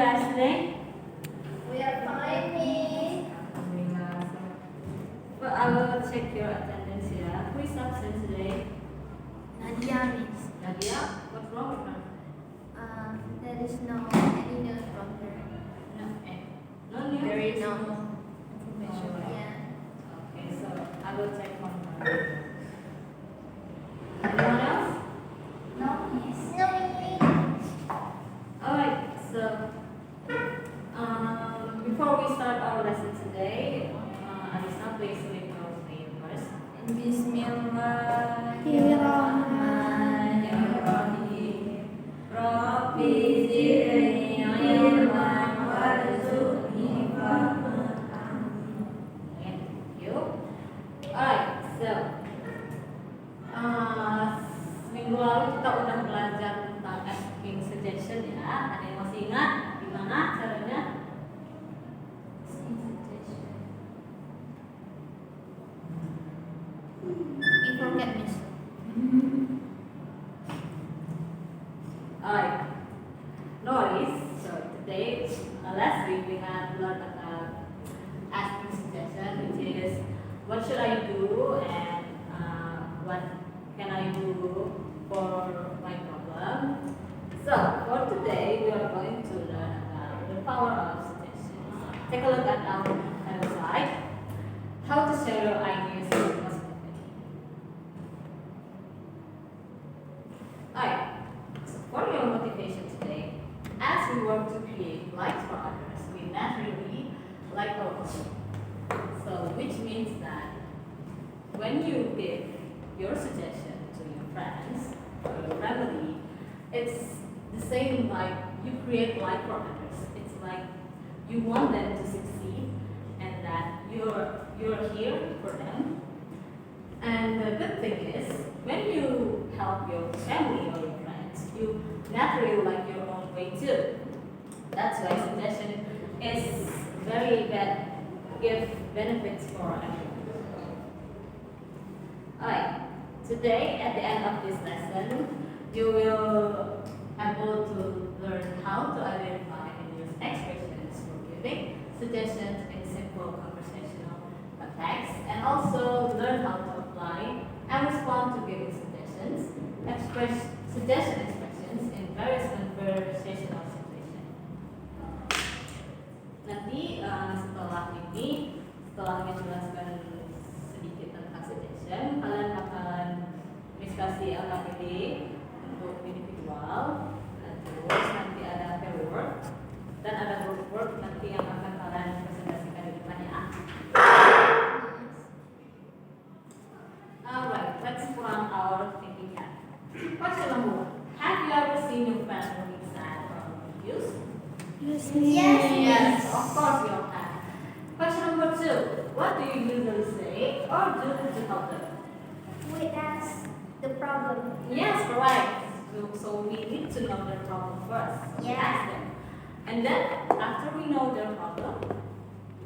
guys today? We are fine, Miss. Alhamdulillah. Well, I will check your attendance here. Who is absent today? Nadia, Miss. Nadia, what's wrong with her? There is no any news from her. No, no news? There is no information. Yeah. Okay, so I will check on her. Anyone else? No, Miss. No, Miss. Alright, so before we start our lesson today, Alisa, please read your name first. Bismillahirrahmanirrahim. Rabbi zidni ilman warzuqni fahman. Thank you. Alright, so seminggu lalu kita udah belajar tentang asking suggestion ya. Ada yang masih ingat gimana caranya? We forget, Miss. Alright, no worries. So today, last week we had learned about asking suggestion, which is what should I do and what can I do for my problem. So for today, we are going to learn about the power of suggestions. Take a look at our website. How to share your ideas positively. Alright, so for your motivation today, as we work to create likes for others, we naturally like ourselves. So which means that when you give your suggestion to your friends or your family, it's the same like you create like for others. It's like you want them to succeed and that you're here for them. And the good thing is, when you help your family or your friends, you naturally like your own way too. That's why suggestion is very give benefits for everyone. Alright, today at the end of this lesson, you will able to learn how to identify and use expressions for giving suggestions in simple conversational context, and also learn how to apply and respond to giving suggestions, suggestion expressions in various conversational situations. Nanti setelah menjelaskan sedikit tentang suggestion, kalian akan kasih LKPD untuk individual, terus nanti ada pair work dan ada group work nanti yang akan kalian presentasikan di depan ya. Alright, let's put on our thinking cap. Question number 1. Have you ever seen your friend looking sad or confused? Yes, of course you have. Question number 2. What do you usually say or do to help them? We ask the problem. Yes, correct. So we need to know their problem first. Yeah. Ask them. And then after we know their problem,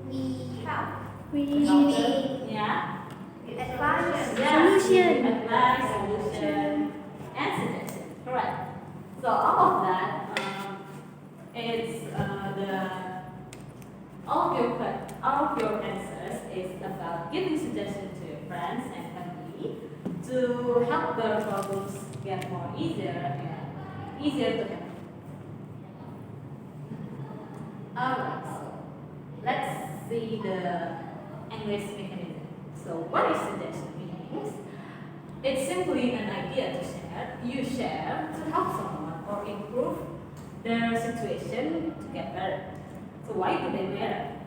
We help. help them. Yeah. Advice. Solution. Advice, solution, and suggestion. Correct. So all of that is all of your answers is about giving suggestions to your friends and family to help their problems get more easier to handle. Alright, so let's see the English mechanism. So what is suggestion means? It's simply an idea to share. You share to help someone or improve their situation to get better. So why do they matter?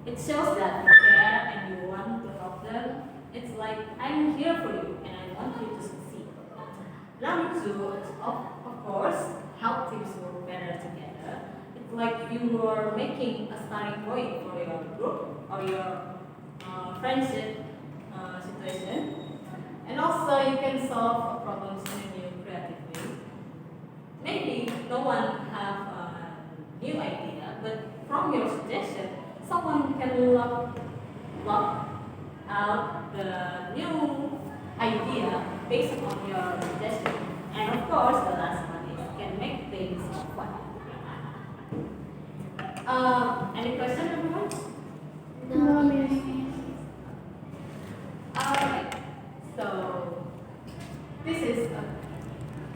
It shows that you care and you want to help them. It's like, I'm here for you and I want you to succeed. Number 2, of course, help teams work better together. It's like you are making a starting point for your group or your friendship situation. And also you can solve problems in a new creative way. Maybe no one have a new idea, but from your suggestion, someone can lock out the new idea based on your suggestion. And of course, the last one is can make things fun. Any question, everyone? No, Miss. Alright, so this is a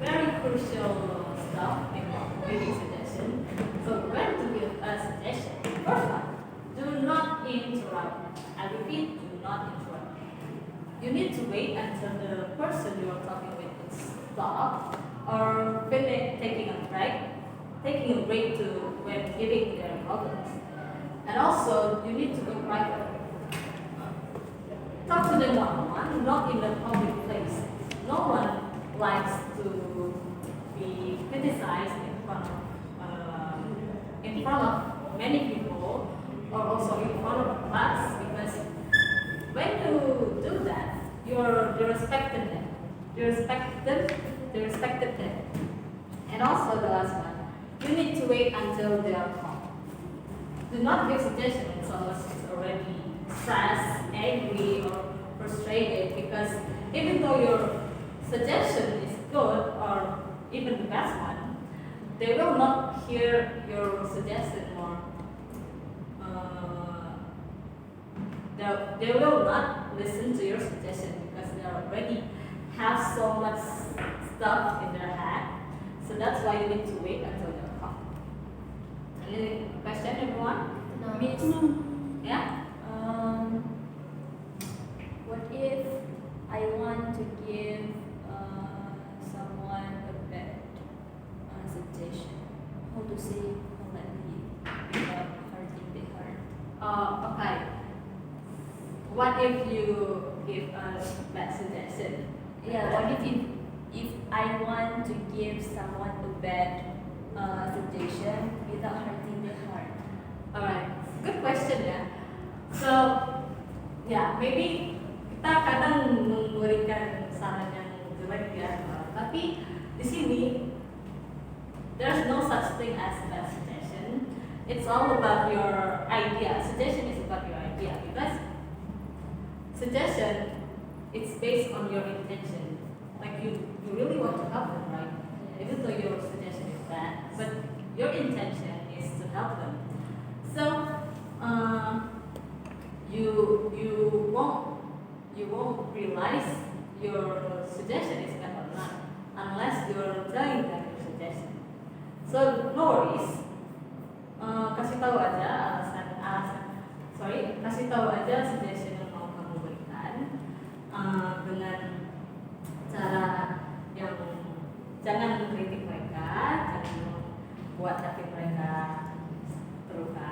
very crucial stuff in giving suggestion. So when to give a suggestion, first one, do not interrupt. I repeat, do not interrupt. You need to wait until the person you are talking with is stop or finish taking a break to when giving their comments. And also, you need to be private. Talk to them one-on-one, not in a public place. No one likes to be criticized in front of many people, or also in front of a class, because when you do that, you're respecting them. You respect them. They respected them. And also the last one, you need to wait until they are calm. Do not give suggestions when someone is already stressed, angry, or frustrated, because even though your suggestion is good or even the best one, they will not hear your suggestion or they will not listen to your suggestion because they already have so much stuff in their head. So that's why you need to wait until they're calm. Any question, everyone? No. Miss, Yeah? what if I want to give someone a bad suggestion? How to say politely without hurting the heart? Okay. What if you give a bad suggestion? Yeah, what if I want to give someone a bad suggestion without hurting the heart? Alright, good question ya. So, ya maybe kita kadang memberikan saran yang jelek ya, tapi di sini there's no such thing as bad suggestion. It's all about your idea. Suggestion is about your idea because suggestion it's based on your intention. Like you really want to help them, right? Even though your suggestion is bad, but your intention is to help them. So you won't realize your suggestion is bad or not unless you're telling them your suggestion. So no worries. Kasih tahu aja kasih tahu aja suggestion yang mau kamu berikan dengan cara yang jangan mengkritik mereka, jangan membuat hati mereka terluka,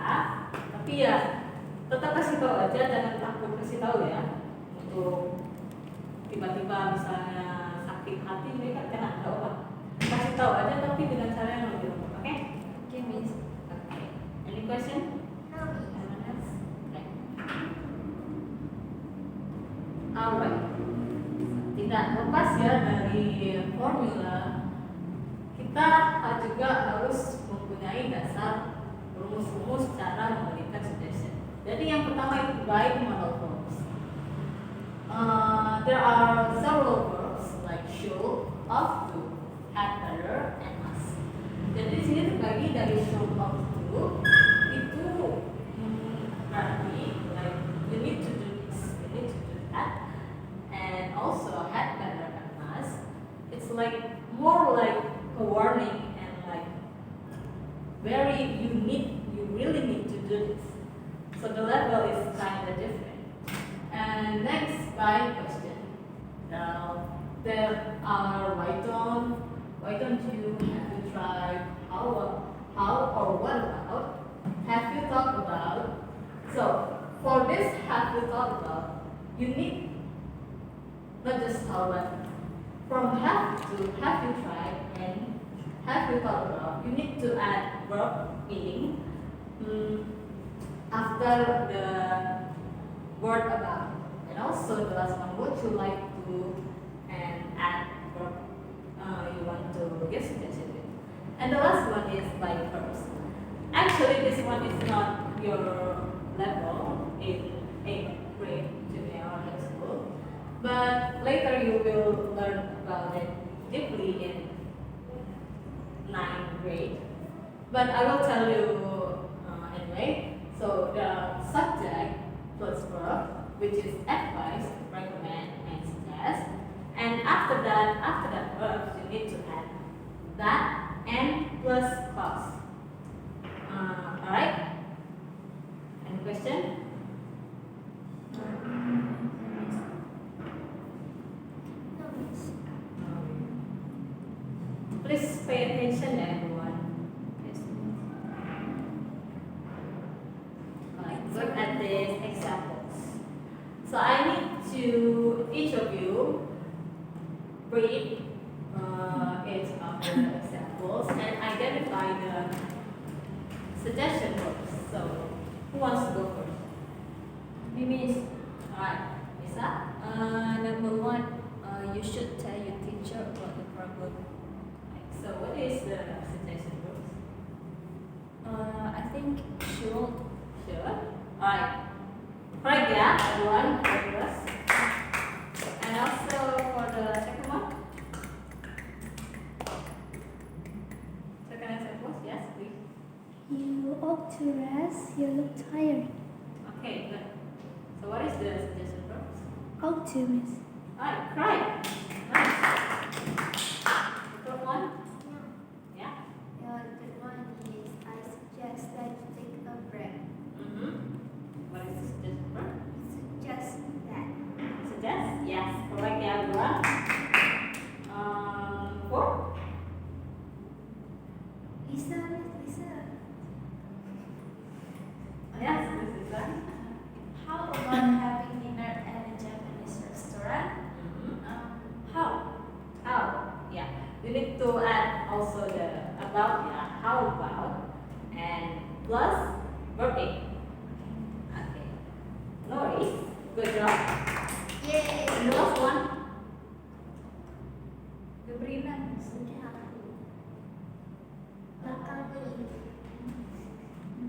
tapi ya tetap kasih tahu aja, jangan takut kasih tahu ya. Untuk tiba-tiba misalnya sakit hati mereka jangan tahu apa, kasih tahu aja tapi dengan cara yang lebih lembut, oke? Okay, Miss. Okay. Any question? No, Miss. Anyone else? Okay. Alright. Tidak lepas ya dari formula, kita juga harus mempunyai dasar rumus-rumus cara memberikan suggestion. Jadi yang pertama itu by modal verbs. There are several verbs like should, ought to, had better, and must. Jadi di sini terbagi dari should, ought to itu berarti like you need to do this, you need to do that, and also had better and must. It's like more like a warning and like very you really need to do this. So the level is kind of different. And next by question. Now there are why don't you have you tried how or what about have you thought about. So for this have you thought about you need not just how but from have to have you tried and have you thought about you need to add verb meaning after the word about. And also the last one, would you like to and add verb you want to give suggestion with. And the last one is by verbs. Actually this one is not your level in 8th grade junior or high school, but later you will learn about it deeply in 9th grade. But I will tell you Okay, so the subject plus verb, which is advise, recommend, and suggest. And after that verb, you need to add that and plus clause. Alright? Any question? No, miss. Please pay attention, everyone. Look at these examples. So I need to each of you read each of the examples and identify the suggestion words. So who wants to go first? Miss, Alright, Lisa. number one, you should tell your teacher about the problem. So what is the suggestion words? I think should. Sure. Alright. Correct, yeah, everyone. Progress. And also for the second one. Second example, yes, please. You ought to rest. You look tired. Okay, good. So what is the suggestion verbs? Ought to, miss. Alright, correct. Nice. The third one? Yeah. The third one is I suggest that you take a break. Mm-hmm. What is the suggestion verb? Suggest that. Suggest? Yes, correct, yeah, everyone. Four? Lisa, Lisa. Yes, this is that. How about having dinner at a Japanese restaurant? Mm-hmm. How? How? Yeah. You need to add also the about, yeah. How about and plus verb A. Okay. No worries. Good job. Yay. And the last one. Beriman. Sudah. Belakang ini.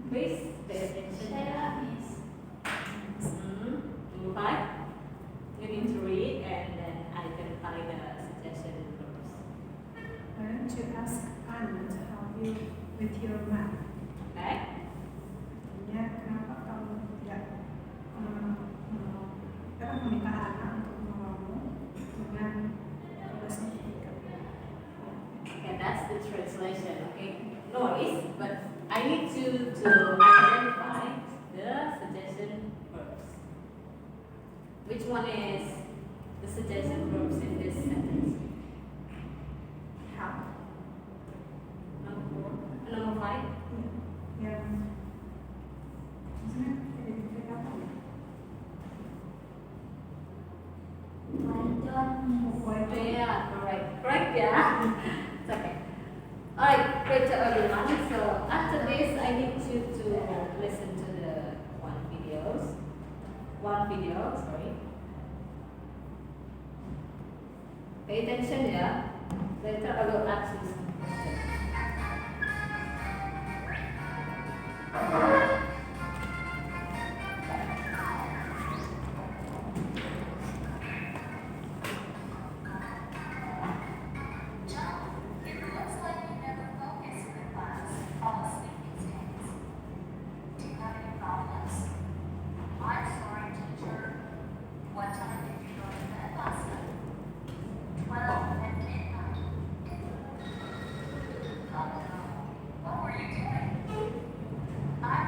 Please pay attention. Saya miss. Number 5. You need to read and then identify the suggestion verbs. I want to ask Anna to help you with your math. Okay? Artinya, kenapa kamu tidak kita meminta Anna untuk menolongmu dengan tugasnya ketika. Okay, that's the translation. Okay, no worries, but I need you to identify the suggestion verbs. Which one is the suggestion verbs in this sentence? How? Number 4, number 5. Yang maksudnya tidak apa ya? Why don't you? Why don't Yeah, correct. Correct, yeah. It's okay. Alright, great job everyone. So after this, I need you to listen to the one video, sorry. Pay attention, yeah. Later I will ask you some questions. It looks like you never focus in the class. Fall asleep these days. Do you have any problems? I'm sorry, teacher. What time did you go to bed last night? 12 at midnight. Oh no. What were you doing? I'm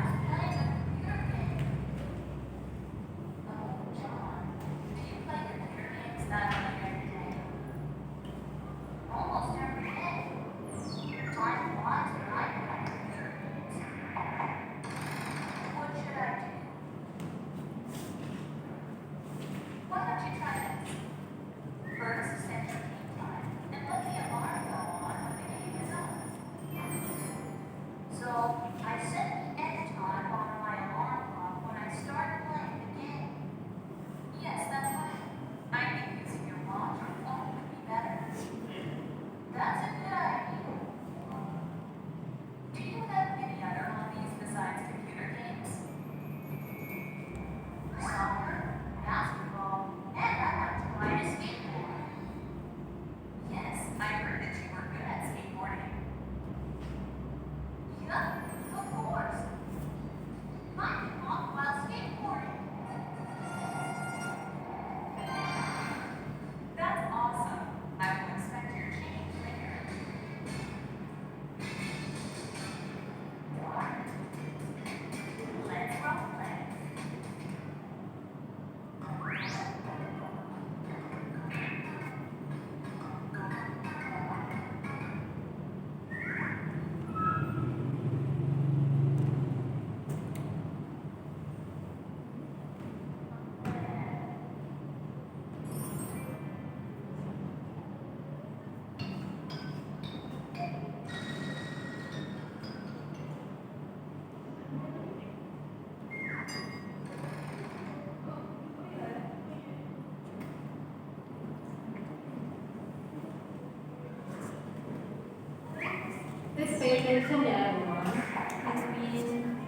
attention, everyone. Has been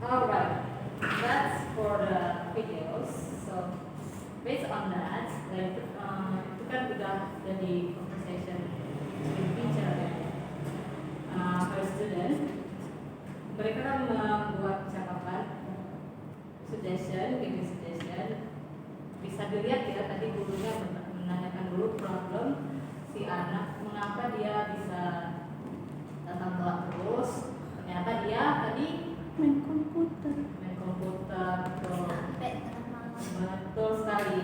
Alright, that's for the videos. So based on that, itu kan udah jadi conversation between teacher and her student. Mereka kan membuat catatan, suggestion, giving suggestion. Bisa dilihat ya tadi gurunya menanyakan dulu problem si anak mengapa dia bisa datang telat terus. Ternyata dia tadi main komputer betul. Sampai tengah malam. Betul sekali.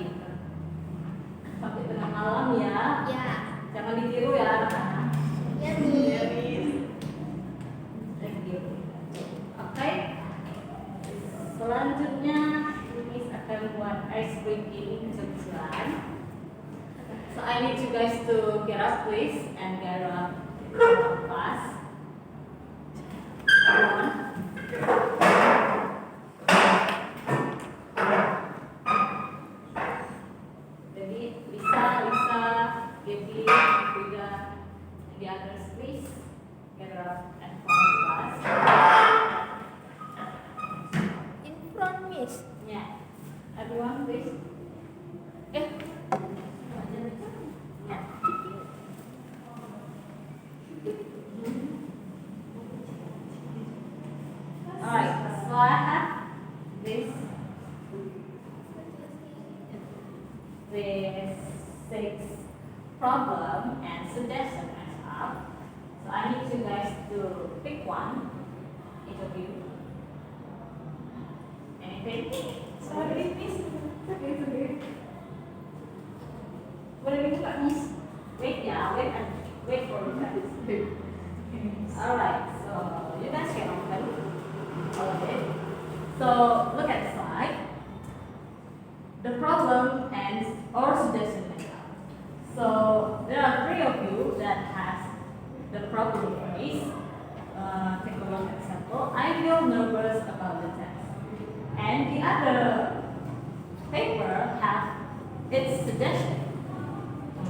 Sampai tengah malam ya. Ya. Jangan ditiru ya anak-anak. Ya nih. Thank you. Oke. Selanjutnya Miss akan buat ice breaking kecil-kecilan. So I need you guys to get up please and get up fast. Everyone. Jadi Lisa, Debbie, Frida, and the others please get up and form class. In front, Miss. Yeah. Everyone please. Yeah. Alright, so I have this six problem and suggestion and stuff. So I need you guys to pick one, each of you. Anything? Sorry, miss. It's okay. Boleh dibuka, miss? Wait ya, wait for you guys. Alright, so you guys can open all of it. So look at the slide. The problem and or suggestion method. So there are three of you that has the problem phrase. Take a look at example. I feel nervous about the test. And the other paper have its suggestion.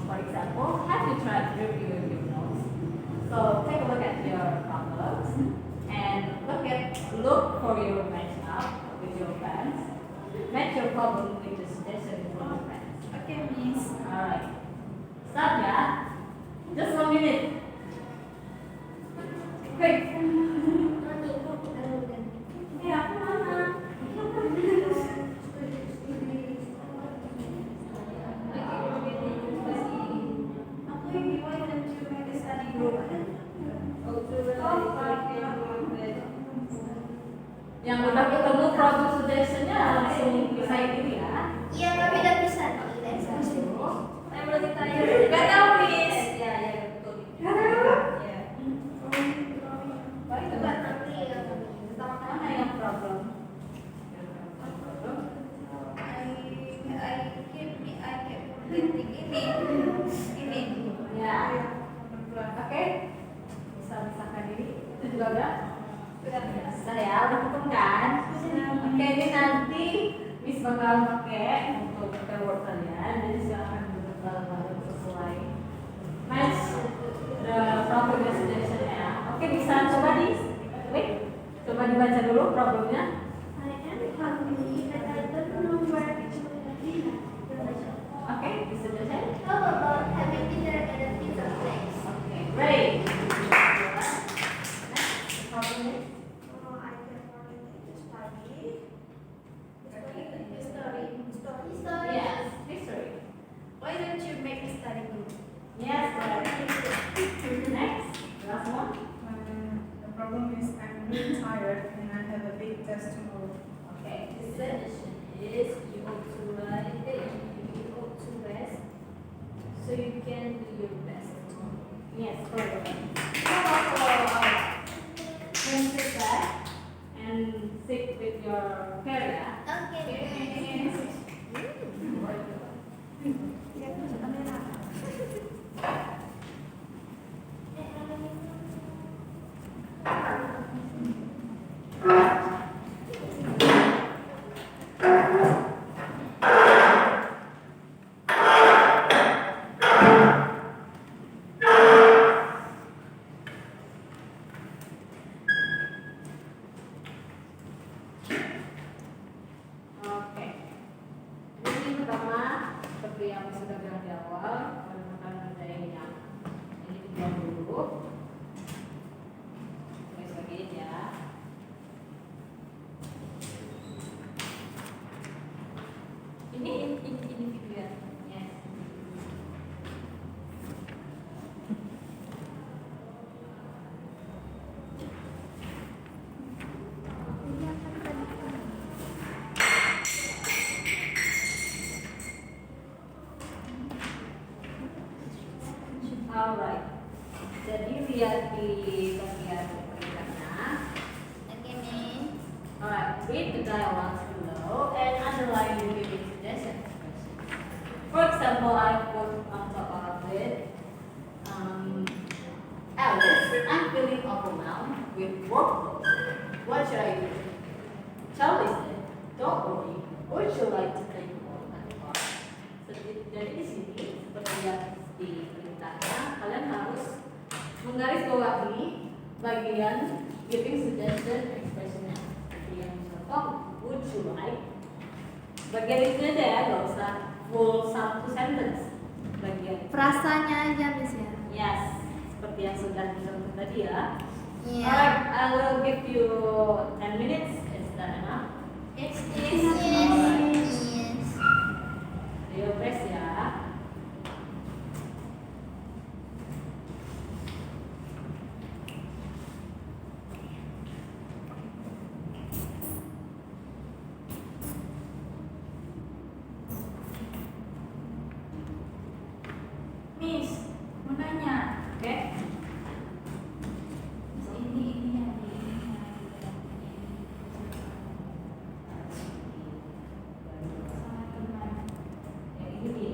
For example, have you tried reviewing your notes? So take a look at your problems and look for your match up with your friends. Match your problem with the suggestion with your friends. Okay, Miss. Alright. Start ya. Just 1 minute. Quick. Aku mana? Yang udah ketemu problem suggestionnya langsung bisa ini ya. Iya, tapi udah bisa nih. I'm really tired. Gak tahu, Miss. Ya, betul. Ya. Baik, Coba nanti ya. mana yang problem? I keep forgetting ini. Ya. Oke. Bisa-bisakan diri. Itu juga udah. Bisa ya, udah ketemu kan? Oke, ini nanti Miss bakal pakai untuk keyword kalian. Jadi silakan betul-betul sesuai match the problem suggestion ya. Oke, bisa coba coba dibaca dulu problemnya. Oke, bisa baca. How about having dinner at a pizza place? Oke, great. Problem is Story. yes, history. Why don't you make a study group? Yes, next, last one. The problem is I'm really tired and I have a big test tomorrow. Okay, The suggestion is you ought to rest so you can do your best. yes, correct. How about can sit back and sit with your seperti yang sudah bilang di awal, kalian akan ngerjain yang ini dibuang dulu. Tulis bagiin ya. Ini video ya. Yes. Alright. Jadi lihat di bagian berikutnya. Oke, Miss. Alright, read the dialogues below and underline the given suggestion. For example, I put on top of it, Alice, I'm feeling overwhelmed with workload. What should I do? Charlie said, don't worry, would you like to take a walk at the park? Jadi di sini, seperti yang di perintahnya, kalian harus menggarisbawahi bagian giving suggestion expressionnya. Yang contoh, would you like? Bagian itu aja ya, nggak usah full satu sentence. Bagian Frasanya aja, Miss ya. yes, seperti yang sudah dicontoh tadi ya. Iya. Alright, I will give you 10 minutes. Is that enough? Yes. Alright. Yes. Ayo press ya. Miss, mau nanya. Oke. Ini yang sama teman. Yang ini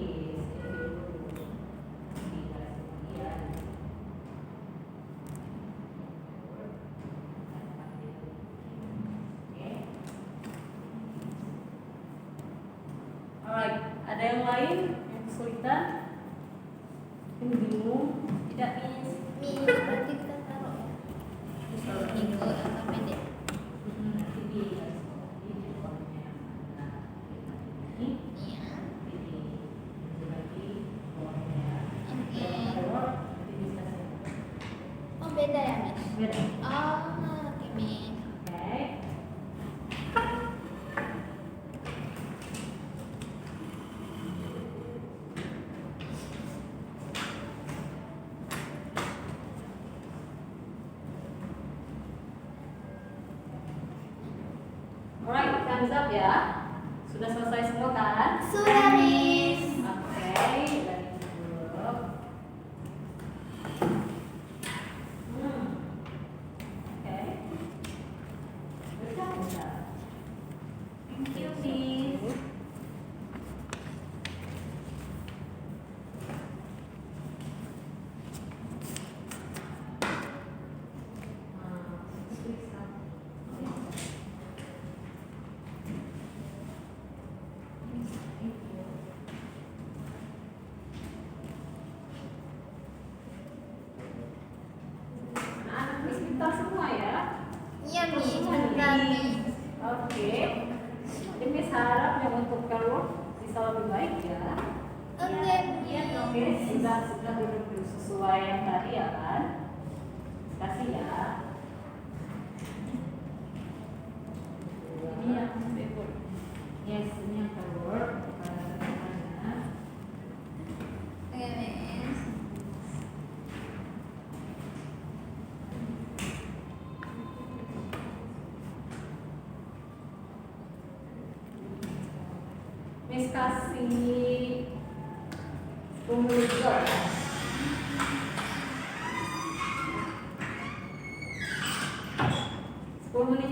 di bagian. Oke. Alright, ada yang lain yang kesulitan? Yang bingung? Tidak, Miss. Miss, berarti kita taruh ya. Minggu atau pendek. Iya. Oh, beda ya, Miss? Oh, oke, Miss. Alright, thumbs up ya. Sudah selesai semua kan? Sudah, Miss. Oke, dari dulu. Oke. Bisa. Thank you, Miss. Anak-anak Miss pintar semua ya. Iya, Miss. Semua Bentar, nih. Miss. Oke. Jadi Miss harap yang untuk kamu bisa lebih baik ya. Oke, Iya dong. Oke, sudah duduk sesuai yang tadi ya kan? Kasih ya. Ini yang paper. Yes, ini yang keluar. Oke, Miss. Miss kasih 10 menit juga.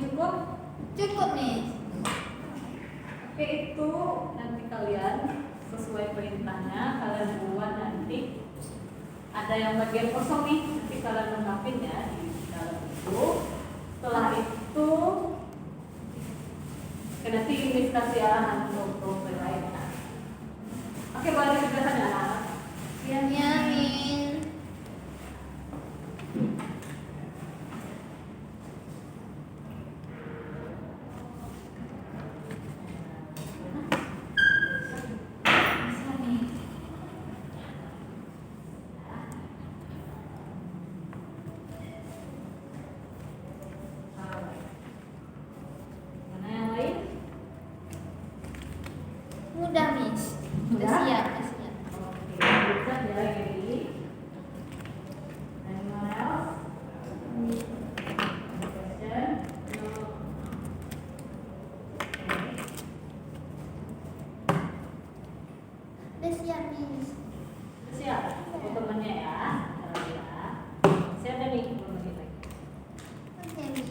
Cukup? Cukup, Miss. Oke, itu nanti kalian sesuai perintahnya kalian buat nanti. Ada yang bagian kosong nih, nanti kalian lengkapin ya di dalam itu. Setelah itu nanti Miss kasih arahan untuk berlainnya. Oke, boleh sebelah sana. Iya, Miss. Bisa, Miss. Udah siap, udah siap. Oke, bisa ya lagi. Anyone else? Question? No. Okay. Udah siap, Miss. Siap, untuk temennya ya. Kalau ya. Siap dah nih, 10 menit lagi. Oke, Miss.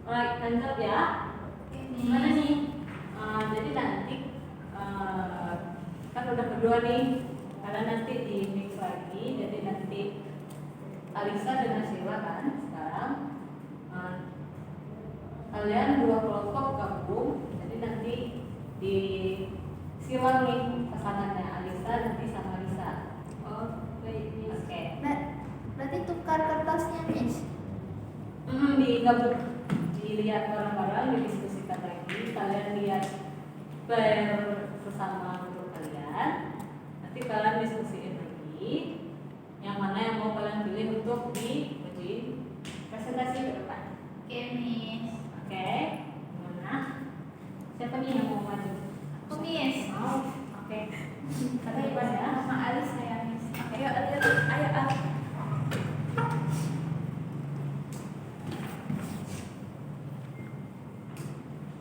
Alright, hands up ya. Oke, Gimana Miss. nih? Jadi nanti kan udah berdua nih. Karena nanti di mix lagi. Jadi nanti Alisa dengan Sheila kan sekarang. Kalian dua kelompok gabung. Jadi nanti di silang nih pasangannya Alisa nanti sama Lisa. Oh, baik, Miss. Oke. Berarti tukar kertasnya, Miss. Digabung, dilihat bareng-bareng, didiskusikan lagi. Kalian lihat per sesama grup kalian. Nanti kalian diskusiin lagi. Yang mana yang mau kalian pilih untuk diuji presentasi ke depan. Oke, Miss. Oke, gimana? Siapa nih yang mau maju? Aku, Miss. Mau? Oke. Ke depan ya. Sama Alis saya, Miss. Ayo, ayo.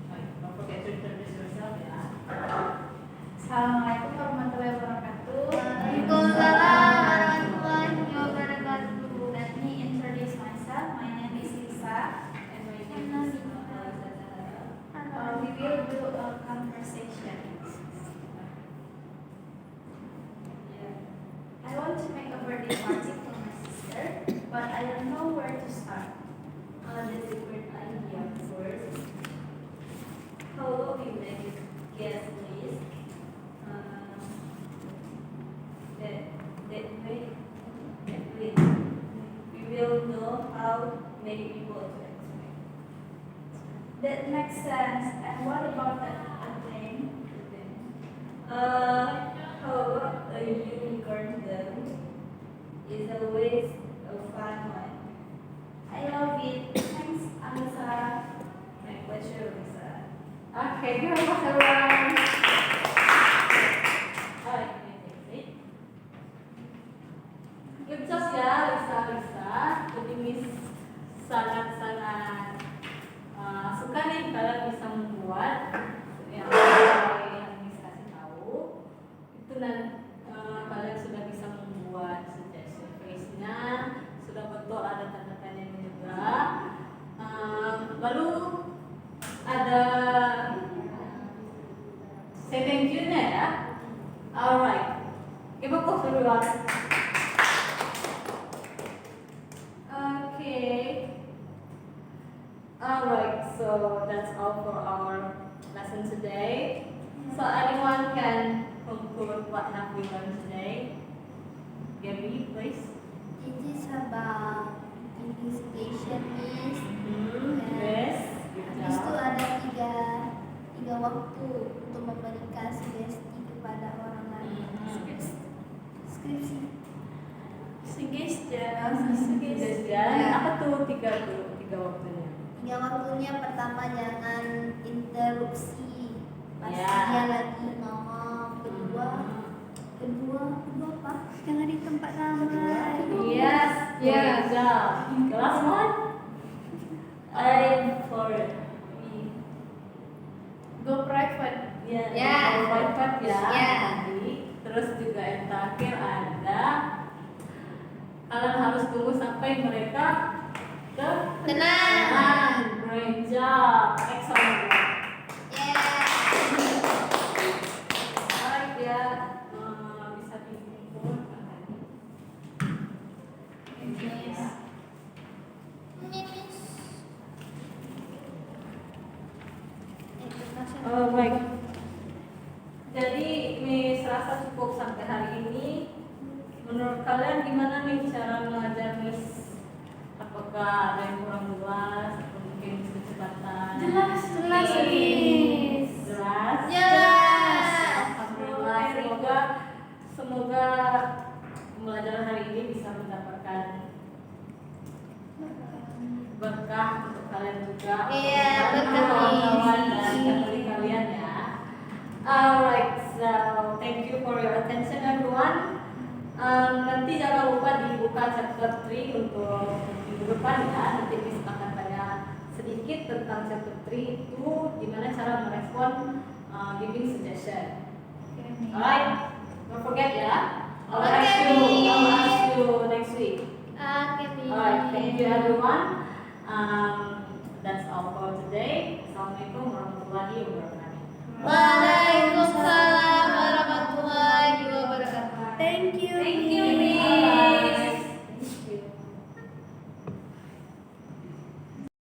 Baik, don't forget to introduce yourself ya. Assalamualaikum warahmatullahi wabarakatuh. Waalaikumsalam warahmatullahi wabarakatuh. Let me introduce myself. My name is Lisa, and my name is we will do a conversation. I want to make a birthday party for my sister, but I don't know where to start. That's a great idea. First, how will we make a guest list? That way, we will know how many people to expect. That makes sense. And what about a thing? How about a unicorn dance? Is always a fun one. I love it. Thanks, Alisa. My pleasure, Lisa. Oke, terima kasih everyone. Alright, good job ya Lisa. Jadi Miss sangat-sangat suka nih kalian bisa membuat yang Miss kasih tahu. Itu kalian sudah bisa membuat suggestion phrase-nya, sudah betul ada tanda tanyanya juga. Lalu ada say thank you-nya ya. Alright, give a applause everyone. Okay. Alright, so that's all for our lesson today. So anyone can conclude what have we learned today? Gabby, please. It is about investigation, Miss. Yes. Good Habis itu job. ada tiga waktu untuk memberikan sugesti kepada orang lain. Skripsi. Suggestion. Apa tuh tiga waktunya? Tiga waktunya pertama jangan interupsi pas Ya. dia lagi ngomong. Kedua apa? Jangan di tempat ramai. Yes. Yes. Good job. The last one. For Go private. ya. Ya. Private ya. Ya. Tadi. Terus juga yang terakhir ada kalian harus tunggu sampai mereka Tenang. Great job. Excellent. Alright ya. Bisa dikumpulkan tadi. Miss. Oh, baik. Jadi Miss rasa cukup sampai hari ini. Menurut kalian gimana nih cara mengajar Miss? Apakah ada yang kurang jelas atau mungkin kecepatan? Jelas, Miss. Miss. Jelas. Jelas. Alhamdulillah. Semoga pembelajaran hari ini bisa mendapatkan berkah untuk kalian juga. Iya, Karena betul. kawan-kawan dan family kalian ya. Alright, so thank you for your attention everyone. Nanti jangan lupa dibuka chapter 3 untuk minggu depan ya. Nanti Miss akan tanya sedikit tentang chapter 3 itu gimana cara merespon giving suggestion. Alright, don't forget ya. I'll ask you next week. Alright, thank you everyone. That's all for today. Assalamualaikum warahmatullahi wabarakatuh.